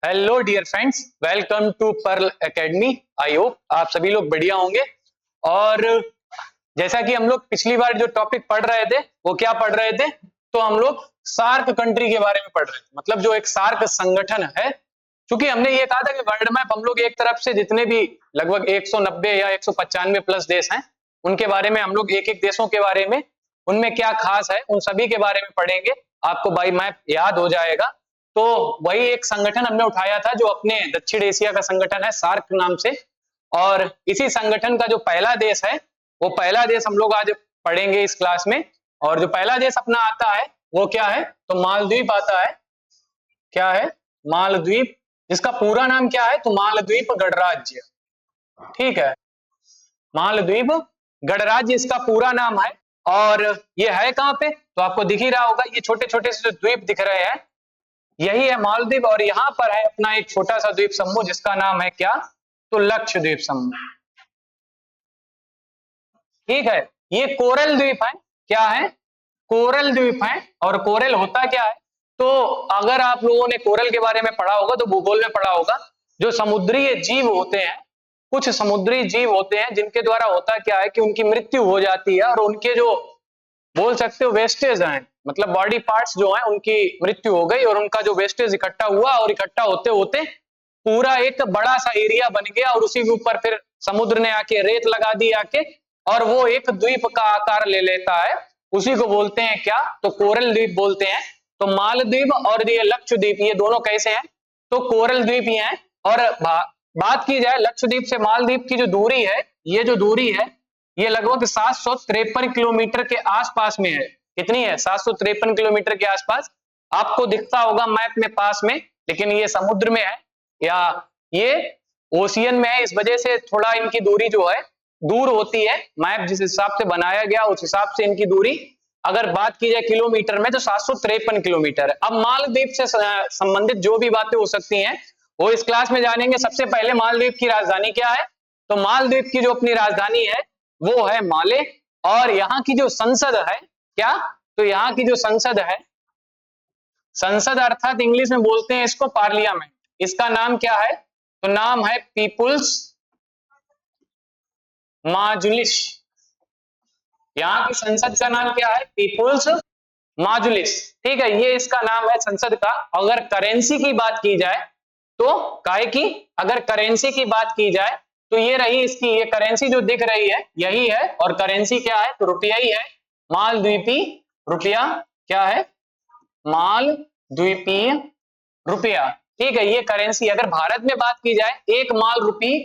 Hello dear friends, welcome to pearl academy. I hope आप सभी लोग बढ़िया होंगे। और जैसा कि हम लोग पिछली बार जो टॉपिक पढ़ रहे थे वो क्या पढ़ रहे थे, तो हम लोग सार्क कंट्री के बारे में पढ़ रहे थे। मतलब जो एक सार्क संगठन है, क्योंकि हमने ये कहा था कि वर्ल्ड मैप हम लोग एक तरफ से जितने भी लगभग 190 या 195 प्लस देश हैं उनके बारे में हम लोग एक एक देशों के बारे में, उनमें क्या खास है उन सभी के बारे में पढ़ेंगे। आपको बाई मैप याद हो जाएगा। तो वही एक संगठन हमने उठाया था जो अपने दक्षिण एशिया का संगठन है, सार्क नाम से। और इसी संगठन का जो पहला देश है, वो पहला देश हम लोग आज पढ़ेंगे इस क्लास में। और जो पहला देश अपना आता है वो क्या है, तो मालदीव आता है। क्या है? मालदीव। जिसका पूरा नाम क्या है, तो मालदीव गणराज्य। ठीक है, मालदीव गणराज्य इसका पूरा नाम है। और ये है कहां पे, तो आपको दिख ही रहा होगा, ये छोटे छोटे से जो द्वीप दिख रहे हैं यही है मालदीव। और यहां पर है अपना एक छोटा सा द्वीप समूह जिसका नाम है क्या, तो लक्षद्वीप समूह। ठीक है, ये कोरल द्वीप है। क्या है? कोरल द्वीप है। और कोरल होता क्या है, तो अगर आप लोगों ने कोरल के बारे में पढ़ा होगा तो भूगोल में पढ़ा होगा, जो समुद्री जीव होते हैं, कुछ समुद्री जीव होते हैं जिनके द्वारा होता क्या है कि उनकी मृत्यु हो जाती है और उनके जो बोल सकते हो वेस्टेज हैं, मतलब बॉडी पार्ट्स जो हैं उनकी मृत्यु हो गई और उनका जो वेस्टेज इकट्ठा हुआ और इकट्ठा होते होते पूरा एक बड़ा सा एरिया बन गया और उसी के ऊपर फिर समुद्र ने आके रेत लगा दी आके, और वो एक द्वीप का आकार ले लेता है। उसी को बोलते हैं क्या, तो कोरल द्वीप बोलते हैं। तो मालदीव और ये लक्षद्वीप, ये दोनों कैसे हैं, तो कोरल द्वीप ही हैं। और बात की जाए लक्षद्वीप से मालदीव की जो दूरी है, ये जो दूरी है ये लगभग 753 किलोमीटर के आसपास में है। कितनी है? 753 किलोमीटर के आसपास। आपको दिखता होगा मैप में पास में, लेकिन ये समुद्र में है या ये ओशियन में है, इस वजह से थोड़ा इनकी दूरी जो है दूर होती है। मैप जिस हिसाब से बनाया गया उस हिसाब से इनकी दूरी अगर बात की जाए किलोमीटर में तो 753 किलोमीटर है। अब मालदीव से संबंधित जो भी बातें हो सकती हैं वो इस क्लास में जानेंगे। सबसे पहले मालदीव की राजधानी क्या है, तो मालदीव की जो अपनी राजधानी है वो है माले। और यहाँ की जो संसद है क्या, तो यहाँ की जो संसद है, संसद अर्थात इंग्लिश में बोलते हैं इसको पार्लियामेंट, इसका नाम क्या है, तो नाम है पीपुल्स माजुलिस। यहाँ की संसद का नाम क्या है, पीपुल्स माजुलिस। ठीक है, ये इसका नाम है संसद का। अगर करेंसी की बात की जाए तो काहे की, अगर करेंसी की बात की जाए तो ये रही इसकी, ये करेंसी जो दिख रही है यही है। और करेंसी क्या है, तो रुपया ही है, मालद्वीपी रुपया। क्या है? मालद्वीपीय रुपया। ठीक है, ये करेंसी। अगर भारत में बात की जाए, एक माल रुपी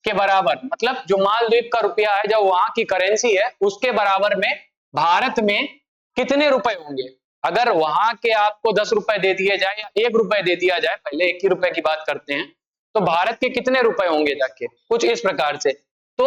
के बराबर, मतलब जो मालदीव का रुपया है, जो वहां की करेंसी है उसके बराबर में भारत में कितने रुपए होंगे। अगर वहां के आपको 10 रुपए दे दिए जाए या 1 रुपए दे दिया जाए, पहले 1 ही रुपए की बात करते हैं, तो भारत के कितने रुपए होंगे जाके, कुछ इस प्रकार से। तो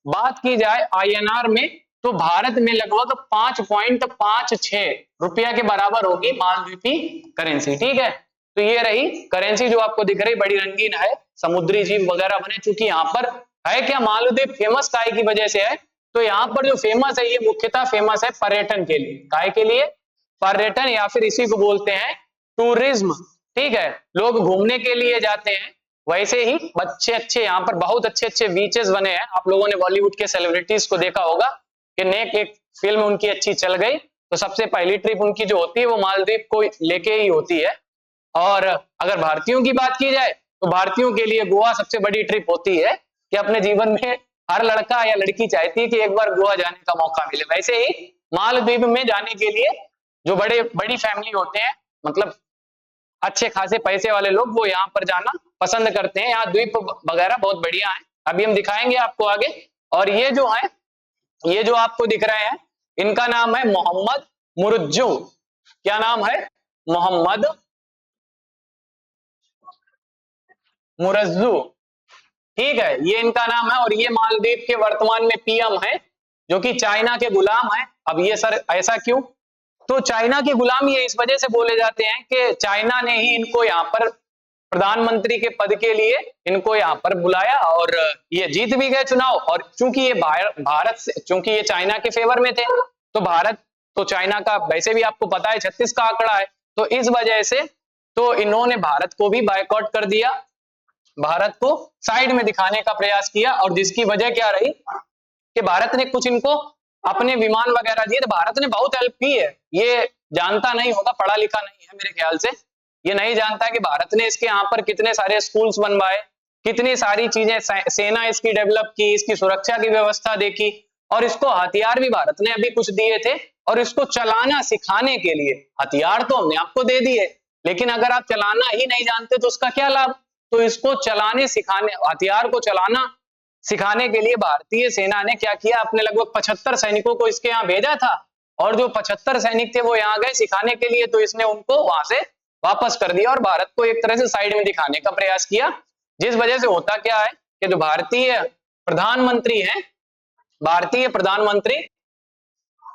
बात की जाए आईएनआर में, तो भारत में लगभग 5.56 रुपया के बराबर होगी मालदीवी करेंसी। ठीक है, तो ये रही करेंसी जो आपको दिख रही, बड़ी रंगीन है, समुद्री जीव वगैरह बने। चूंकि यहाँ पर है क्या, मालदीव फेमस काय की वजह से है, तो यहाँ पर जो फेमस है ये मुख्यतः फेमस है पर्यटन के लिए। काय के लिए? पर्यटन, या फिर इसी को बोलते हैं टूरिज्म। ठीक है, लोग घूमने के लिए जाते हैं। वैसे ही अच्छे अच्छे यहाँ पर बहुत अच्छे अच्छे बीचेस बने हैं। आप लोगों ने बॉलीवुड के सेलिब्रिटीज को देखा होगा कि नेक एक फिल्म उनकी अच्छी चल गई तो सबसे पहली ट्रिप उनकी जो होती है वो मालदीव को लेके ही होती है। और अगर भारतीयों की बात की जाए तो भारतीयों के लिए गोवा सबसे बड़ी ट्रिप होती है कि अपने जीवन में हर लड़का या लड़की चाहती है कि एक बार गोवा जाने का मौका मिले। वैसे ही मालदीव में जाने के लिए जो बड़ी फैमिली होते हैं, मतलब अच्छे खासे पैसे वाले लोग, वो यहाँ पर जाना पसंद करते हैं। यहाँ द्वीप वगैरह बहुत बढ़िया है, अभी हम दिखाएंगे आपको आगे। और ये जो है, ये जो आपको दिख रहे हैं, इनका नाम है मोहम्मद मुरज्जू। क्या नाम है? मोहम्मद मुरज्जू। ठीक है, ये इनका नाम है। और ये मालदीव के वर्तमान में पीएम है, जो कि चाइना के गुलाम है। अब ये सर ऐसा क्यों, तो चाइना के गुलाम ये इस वजह से बोले जाते हैं कि चाइना ने ही इनको यहाँ पर प्रधानमंत्री के पद के लिए इनको यहाँ पर बुलाया और ये जीत भी गए चुनाव। और चूंकि ये भारत से, चूंकि ये चाइना के फेवर में थे, तो भारत तो चाइना का वैसे भी आपको पता है 36 का आंकड़ा है, तो इस वजह से तो इन्होंने भारत को भी बायकॉट कर दिया, भारत को साइड में दिखाने का प्रयास किया, और जिसकी वजह क्या रही कि भारत ने कुछ इनको अपने विमान वगैरह दिए। तो भारत ने बहुत हेल्प की है, ये जानता नहीं होगा, पढ़ा लिखा नहीं है मेरे ख्याल से, ये नहीं जानता कि भारत ने इसके यहाँ पर कितने सारे स्कूल्स बनवाए, कितनी सारी चीजें, सेना इसकी डेवलप की, इसकी सुरक्षा की व्यवस्था देखी, और इसको हथियार भी भारत ने अभी कुछ दिए थे, और इसको चलाना सिखाने के लिए हथियार तो हमने आपको दे दिए, लेकिन अगर आप चलाना ही नहीं जानते तो उसका क्या लाभ। तो इसको चलाने सिखाने, हथियार को चलाना सिखाने के लिए भारतीय सेना ने क्या किया, अपने लगभग 75 सैनिकों को इसके यहाँ भेजा था, और जो 75 सैनिक थे वो यहाँ गए सिखाने के लिए, तो इसने उनको वहां से वापस कर दिया और भारत को एक तरह से साइड में दिखाने का प्रयास किया, जिस वजह से होता क्या है कि जो भारतीय प्रधानमंत्री हैं, भारतीय प्रधानमंत्री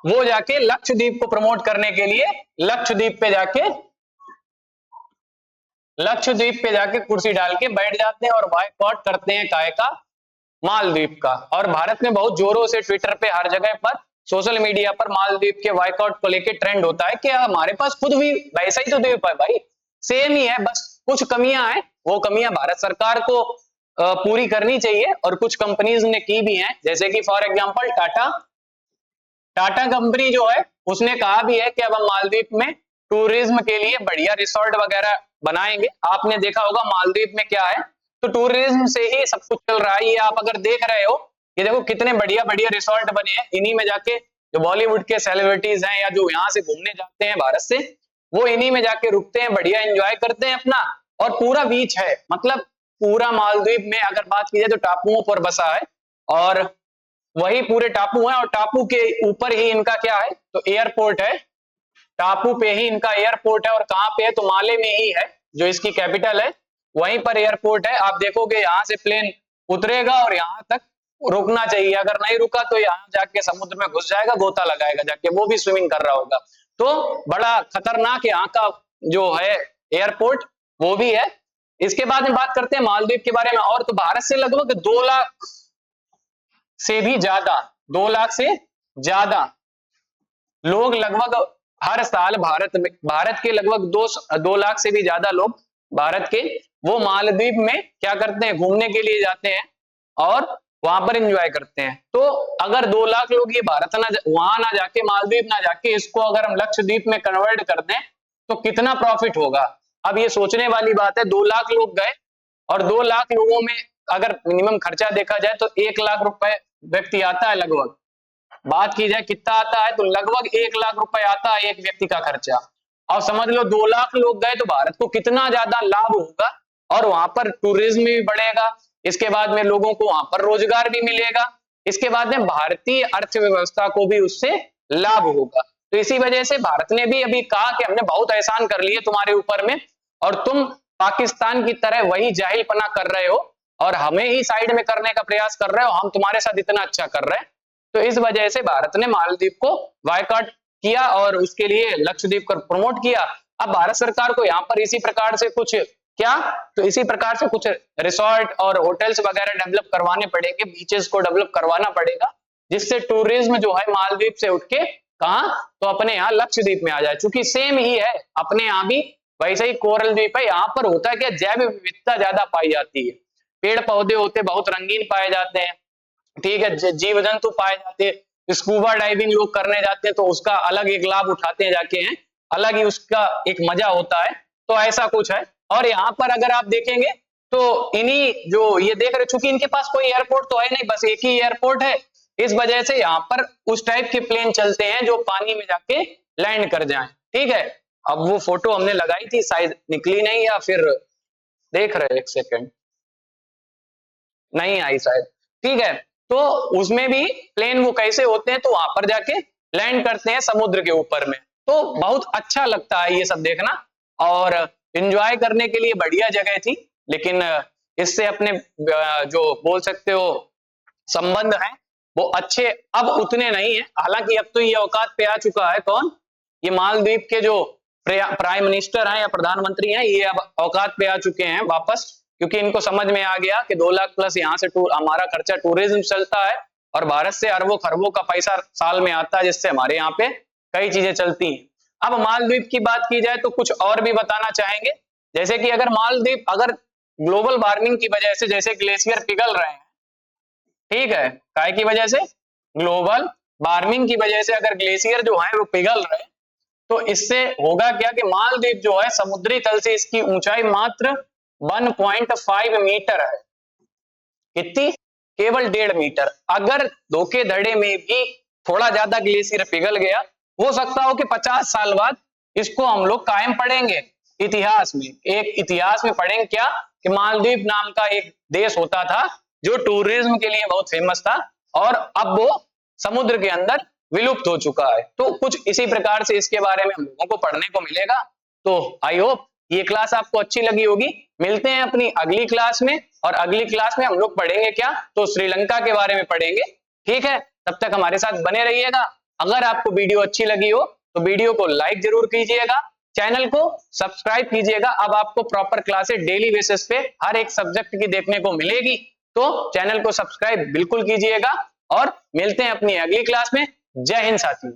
वो जाके लक्षद्वीप को प्रमोट करने के लिए लक्षद्वीप पे जाके कुर्सी डाल के बैठ जाते हैं और बायकॉट करते हैं काय का, मालदीव का। और भारत में बहुत जोरों से ट्विटर पे, हर जगह पर, सोशल मीडिया पर मालदीव के बायकॉट को लेकर ट्रेंड होता है कि हमारे पास खुद भी वैसा ही तो द्वीप है भाई, सेम ही है, बस कुछ कमियां हैं, वो कमियां भारत सरकार को पूरी करनी चाहिए, और कुछ कंपनीज ने की भी हैं, जैसे कि फॉर एग्जांपल टाटा कंपनी जो है उसने कहा भी है कि अब हम मालदीव में टूरिज्म के लिए बढ़िया रिसोर्ट वगैरह बनाएंगे। आपने देखा होगा मालदीव में क्या है, तो टूरिज्म से ही सब कुछ चल रहा है, ये आप अगर देख रहे हो, ये देखो कितने बढ़िया बढ़िया रिसोर्ट बने हैं, इन्हीं में जाके जो बॉलीवुड के सेलिब्रिटीज हैं या जो यहाँ से घूमने जाते हैं भारत से, वो इन्हीं में जाके रुकते हैं, बढ़िया एंजॉय करते हैं अपना, और पूरा बीच है, मतलब पूरा मालदीव में अगर बात की जाए तो टापुओं पर बसा है, और वही पूरे टापू है, और टापू के ऊपर ही इनका क्या है, तो एयरपोर्ट है, टापू पे ही इनका एयरपोर्ट है, और कहाँ पे है, तो माले में ही है, जो इसकी कैपिटल है, वहीं पर एयरपोर्ट है। आप देखोगे यहाँ से प्लेन उतरेगा और यहाँ तक रुकना चाहिए, अगर नहीं रुका तो यहाँ जाके समुद्र में घुस जाएगा, गोता लगाएगा जाके, वो भी स्विमिंग कर रहा होगा, तो बड़ा खतरनाक यहाँ का जो है एयरपोर्ट, वो भी है। इसके बाद में बात करते हैं मालदीव के बारे में, और तो भारत से लगभग 2 लाख से भी ज्यादा, 2 लाख से ज्यादा लोग लगभग हर साल भारत के लगभग 2 लाख से भी ज्यादा लोग भारत के वो मालदीव में क्या करते हैं, घूमने के लिए जाते हैं और वहां पर एंजॉय करते हैं। तो अगर 2 लाख लोग ये वहां ना जाके, मालदीव ना जाके, इसको अगर हम लक्षद्वीप में कन्वर्ट कर दें तो कितना प्रॉफिट होगा। अब ये सोचने वाली बात है, 2 लाख लोग गए और 2 लाख लोगों में अगर मिनिमम खर्चा देखा जाए तो 1 लाख रुपए व्यक्ति आता है, लगभग बात की जाए कितना आता है, तो लगभग 1 लाख रुपए आता है एक व्यक्ति का खर्चा। और समझ लो 2 लाख लोग गए तो भारत को कितना ज्यादा लाभ होगा, और वहां पर टूरिज्म भी बढ़ेगा, इसके बाद में लोगों को वहां पर रोजगार भी मिलेगा, इसके बाद में भारतीय अर्थव्यवस्था को भी उससे लाभ होगा। तो इसी वजह से भारत ने भी अभी कहा कि हमने बहुत एहसान कर लिए तुम्हारे ऊपर में, और तुम पाकिस्तान की तरह वही जाहिलपना कर रहे हो और हमें ही साइड में करने का प्रयास कर रहे हो, हम तुम्हारे साथ इतना अच्छा कर रहे हैं। तो इस वजह से भारत ने मालदीव को बायकॉट किया और उसके लिए लक्षद्वीप को प्रमोट किया। अब भारत सरकार को यहाँ पर इसी प्रकार से कुछ तो इसी प्रकार से कुछ रिसोर्ट और होटल्स वगैरह डेवलप करवाने पड़ेंगे, बीचेस को डेवलप करवाना पड़ेगा, जिससे टूरिज्म जो है मालदीव से उठ के कहां, तो अपने यहाँ लक्षद्वीप में आ जाए। चूंकि सेम ही है, अपने यहाँ भी वैसे ही कोरल द्वीप है, यहाँ पर होता है क्या, जैव विविधता ज्यादा पाई जाती है, पेड़ पौधे होते बहुत रंगीन पाए जाते हैं, ठीक है, जीव जंतु पाए जाते हैं, स्कूबा डाइविंग लोग करने जाते हैं तो उसका अलग एक लाभ उठाते हैं जाके, हैं अलग ही उसका एक मजा होता है। तो ऐसा कुछ है। और यहाँ पर अगर आप देखेंगे तो इन्हीं जो ये देख रहे, चूंकि इनके पास कोई एयरपोर्ट तो है नहीं, बस एक ही एयरपोर्ट है, इस वजह से यहाँ पर उस टाइप के प्लेन चलते हैं जो पानी में जाके लैंड कर जाएं, ठीक है। अब वो फोटो हमने लगाई थी, शायद निकली नहीं, या फिर देख रहे, एक सेकेंड, नहीं आई शायद, ठीक है। तो उसमें भी प्लेन वो कैसे होते हैं, तो वहां पर जाके लैंड करते हैं समुद्र के ऊपर में, तो बहुत अच्छा लगता है ये सब देखना, और एंजॉय करने के लिए बढ़िया जगह थी। लेकिन इससे अपने जो बोल सकते हो संबंध हैं वो अच्छे अब उतने नहीं है। हालांकि अब तो ये औकात पे आ चुका है, कौन, ये मालदीव के जो प्राइम मिनिस्टर हैं या प्रधानमंत्री हैं, ये अब औकात पे आ चुके हैं वापस, क्योंकि इनको समझ में आ गया कि 2 लाख प्लस यहाँ से हमारा खर्चा टूरिज्म चलता है, और भारत से अरबों खरबों का पैसा साल में आता है, जिससे हमारे यहाँ पे कई चीजें चलती हैं। अब मालदीव की बात की जाए तो कुछ और भी बताना चाहेंगे जैसे कि अगर मालदीव, अगर ग्लोबल वार्मिंग की वजह से जैसे ग्लेशियर पिघल रहे हैं, ठीक है, काय की वजह से, ग्लोबल वार्मिंग की वजह से अगर ग्लेशियर जो है वो पिघल रहे हैं, तो इससे होगा क्या कि मालदीव जो है समुद्री तल से इसकी ऊंचाई मात्र 1.5 मीटर है। कितनी? केवल 1.5 मीटर। अगर धोखेधड़े में भी थोड़ा ज्यादा ग्लेशियर पिघल गया, हो सकता हो कि 50 साल बाद इसको हम लोग कायम पढ़ेंगे इतिहास में, एक इतिहास में पढ़ेंगे क्या कि मालदीव नाम का एक देश होता था जो टूरिज्म के लिए बहुत फेमस था और अब वो समुद्र के अंदर विलुप्त हो चुका है। तो कुछ इसी प्रकार से इसके बारे में हम लोगों को पढ़ने को मिलेगा। तो आई होप ये क्लास आपको अच्छी लगी होगी। मिलते हैं अपनी अगली क्लास में, और अगली क्लास में हम लोग पढ़ेंगे क्या, तो श्रीलंका के बारे में पढ़ेंगे। ठीक है, तब तक हमारे साथ बने रहिएगा। अगर आपको वीडियो अच्छी लगी हो तो वीडियो को लाइक जरूर कीजिएगा, चैनल को सब्सक्राइब कीजिएगा। अब आपको प्रॉपर क्लासेस डेली बेसिस पे हर एक सब्जेक्ट की देखने को मिलेगी, तो चैनल को सब्सक्राइब बिल्कुल कीजिएगा और मिलते हैं अपनी अगली क्लास में। जय हिंद साथियों।